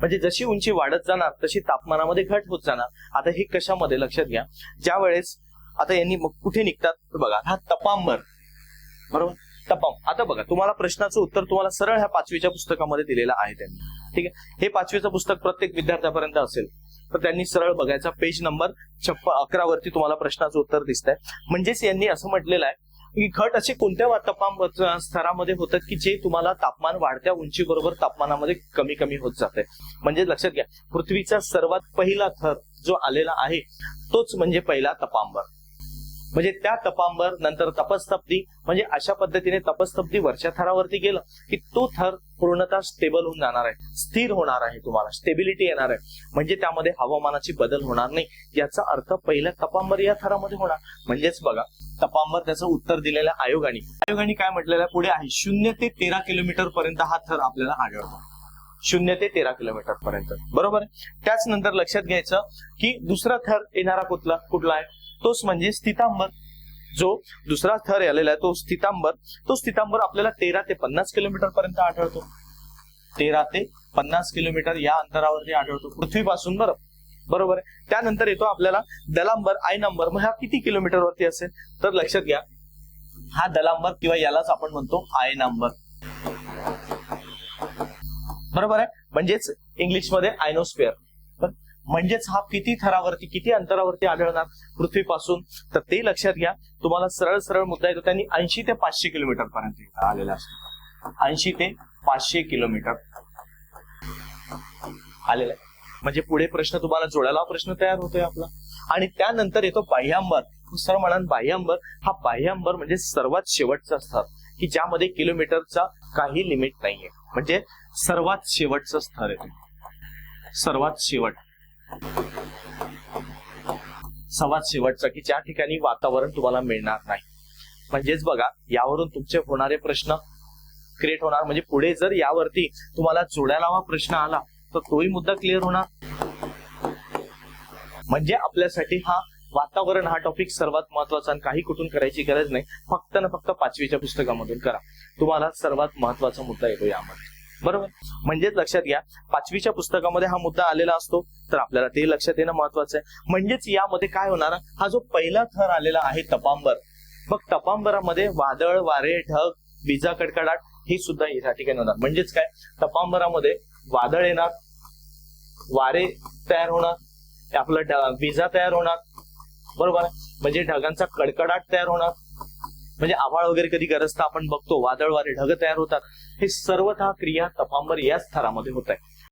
म्हणजे जशी उंची वाढत जाणार तशी तापमानामध्ये घट होत जाणार। आता हे कशामध्ये लक्षात घ्या, ज्या वेळेस आता यांनी मग कुठे निघतात बघा, हा तपांबर, बरोबर, तपाम। आता बघा तुम्हाला प्रश्नाचं उत्तर तुम्हाला सरळ ह्या 5वीच्या पुस्तकामध्ये दिलेलं आहे त्यांनी, ठीक आहे। हे 5वीचं पुस्तक प्रत्येक विद्यार्थ्यापर्यंत असेल तर त्यांनी सरळ बघायचा, पेज नंबर 11 वरती तुम्हाला प्रश्नाचं उत्तर दिसतंय। म्हणजेच यांनी असं म्हटलेलं आहे की घट असे कोणत्या तपाम स्तरामध्ये होतात की जे तुम्हाला तापमान वाढत्या उंची बरोबर तापमानामध्ये कमी कमी होत जाते। म्हणजे लक्षात घ्या, पृथ्वीचा सर्वात पहिला थर जो आलेला आहे तोच म्हणजे पहिला तपांबर, म्हणजे त्या तपांबर नंतर तपस्तब्दी, म्हणजे अशा पद्धतीने तपस्तब्दी वरच्या थरावरती गेलं की तो थर पूर्णतः स्टेबल होऊन जाणार आहे, स्थिर होणार आहे, तुम्हाला स्टेबिलिटी येणार आहे, म्हणजे त्यामध्ये हवामानाची बदल होणार नाही। याचा अर्थ पहिल्या तपांबर या थरामध्ये होणार। म्हणजेच बघा तपांबर त्याचं उत्तर दिलेल्या आयोगाने काय म्हटलेलं पुढे आहे, 0 ते 13 किलोमीटर पर्यंत हा थर आपल्याला आढळतो, 0 ते 13 किलोमीटर पर्यंत, बरोबर आहे। त्याच नंतर लक्षात घ्यायचं की दुसरा थर येणारा कुठला आहे, तोच म्हणजे स्थितांबर। जो दुसरा थर आलेला आहे तो स्थितांबर आपल्याला 13 ते 50 किलोमीटर पर्यंत आढळतो, 13 ते 50 किलोमीटर या अंतरावरती आढळतो पृथ्वीपासून, बरोबर आहे। त्यानंतर येतो आपल्याला दलांबर, आयनांबर। मग हा किती किलोमीटर वरती असेल तर लक्षात घ्या, हा दलांबर किंवा यालाच आपण म्हणतो आयनांबर, बरोबर आहे। म्हणजेच इंग्लिश मध्ये आयनोस्फिअर। म्हणजेच हा किती थरावरती किती अंतरावरती आढळणार पृथ्वीपासून, तर ते लक्षात घ्या। तुम्हाला सरळ सरळ मुद्दा येतो, त्यांनी 80 ते 500 किलोमीटर पर्यंत आलेला असतो, 80 ते 500 किलोमीटर आलेला आहे। म्हणजे पुढे प्रश्न तुम्हाला जोडायला प्रश्न तयार होतोय आपला। आणि त्यानंतर येतो बाह्यांबर। सर म्हणाल बाह्यांबर, हा बाह्यांबर म्हणजे सर्वात शेवटचा स्तर की ज्यामध्ये किलोमीटरचा काही लिमिट नाहीये, म्हणजे सर्वात शेवटचं स्तर आहे, सर्वात शेवटचा की ज्या ठिकाणी वातावरण तुम्हाला मिळणार नाही। म्हणजेच बघा यावरून तुमचे होणारे प्रश्न क्रिएट होणार, म्हणजे पुढे जर यावरती तुम्हाला जोड्याला प्रश्न आला तर तोही मुद्दा क्लिअर होणार। म्हणजे आपल्यासाठी हा वातावरण हा टॉपिक सर्वात महत्वाचा, आणि काही कुठून करायची गरज नाही, फक्त ना फक्त 5वीच्या पुस्तकामधून करा, तुम्हाला सर्वात महत्वाचा मुद्दा येतो यामध्ये, बरोबर। म्हणजेच लक्षात घ्या 5वीच्या पुस्तकामध्ये हा मुद्दा आलेला असतो तर आपल्याला ते लक्षात येणं महत्वाचं आहे। म्हणजेच यामध्ये काय होणार, हा जो पहिला थर आलेला आहे तपांबर, मग तपांबरामध्ये वादळ, वारे, ढग, विजा कडकडाट हे सुद्धा या ठिकाणी होणार। म्हणजेच काय, तपांबरामध्ये वादळ येणार, वारे तयार होणार, आपलं विजा तयार होणार, बरोबर आहे, म्हणजे ढगांचा कडकडाट तयार होणार, म्हणजे आभाळ वगैरे कधी गरजता आपण बघतो वादळ वारे ढग तयार होतात, हे सर्वतः क्रिया तपांबर या स्तरामध्ये होत आहे।